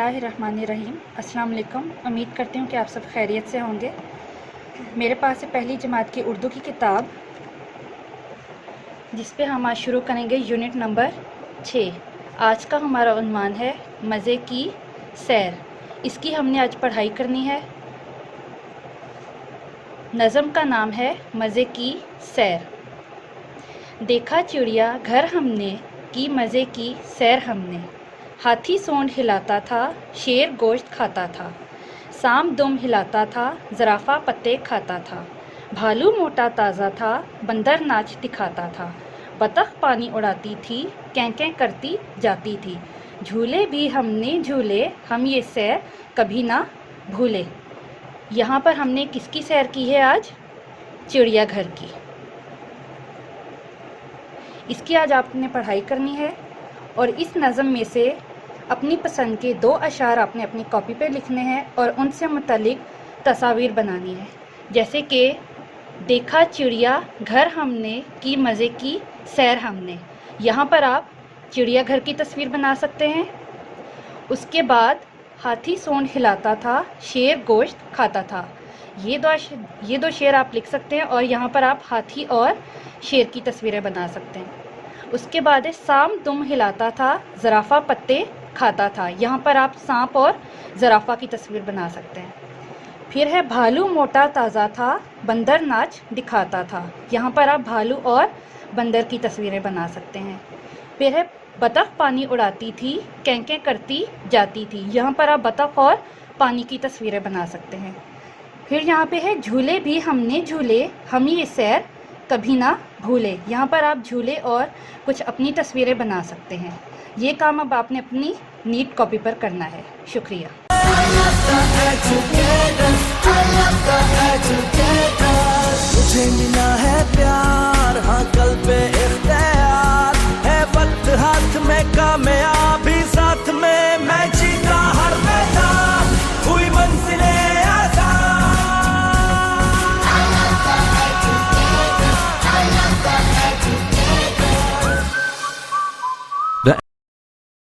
बिस्मिल्लाहिर्रहमानिर्रहीम। अस्सलाम वालेकुम। उम्मीद करती हूँ कि आप सब खैरियत से होंगे। मेरे पास है पहली जमात की उर्दू की किताब, जिस पे हम आज शुरू करेंगे यूनिट नंबर 6। आज का हमारा उन्वान है मज़े की सैर। इसकी हमने आज पढ़ाई करनी है। नज़म का नाम है मज़े की सैर। देखा चिड़िया घर हमने, की मज़े की सैर हमने। हाथी सोंड हिलाता था, शेर गोश्त खाता था। सांप दुम हिलाता था, ज़राफ़ा पत्ते खाता था। भालू मोटा ताज़ा था, बंदर नाच दिखाता था। बतख पानी उड़ाती थी, कैं करती जाती थी। झूले भी हमने झूले, हम ये सैर कभी ना भूले। यहाँ पर हमने किसकी सैर की है आज? चिड़ियाघर की। इसकी आज आपने पढ़ाई करनी है और इस नज़म में से अपनी पसंद के 2 अशार आपने अपनी कॉपी पर लिखने हैं और उनसे मुतालिक तस्वीर बनानी है। जैसे कि देखा चिड़िया घर हमने, की मज़े की सैर हमने। यहाँ पर आप चिड़ियाघर की तस्वीर बना सकते हैं। उसके बाद हाथी सोंड हिलाता था, शेर गोश्त खाता था। ये दो शेर आप लिख सकते हैं और यहाँ पर आप हाथी और शेर की तस्वीरें बना सकते हैं। उसके बाद है सांप दुम हिलाता था, ज़राफ़ा पत्ते खाता था। यहाँ पर आप सांप और ज़राफ़ा की तस्वीर बना सकते हैं। फिर है भालू मोटा ताज़ा था, बंदर नाच दिखाता था। यहाँ पर आप भालू और बंदर की तस्वीरें बना सकते हैं। फिर है बतख पानी उड़ाती थी, कैं करती जाती थी। यहाँ पर आप बतख और पानी की तस्वीरें बना सकते हैं। फिर यहाँ पे है झूले भी हमने झूले, हम ये सैर कभी ना भूले। यहाँ पर आप झूले और कुछ अपनी तस्वीरें बना सकते हैं। ये काम अब आपने अपनी नीट कॉपी पर करना है। शुक्रिया। मुझे मिला है प्यार, हाँ कल पे इख्तियार है, वक्त हाथ में कामयाबी साथ में।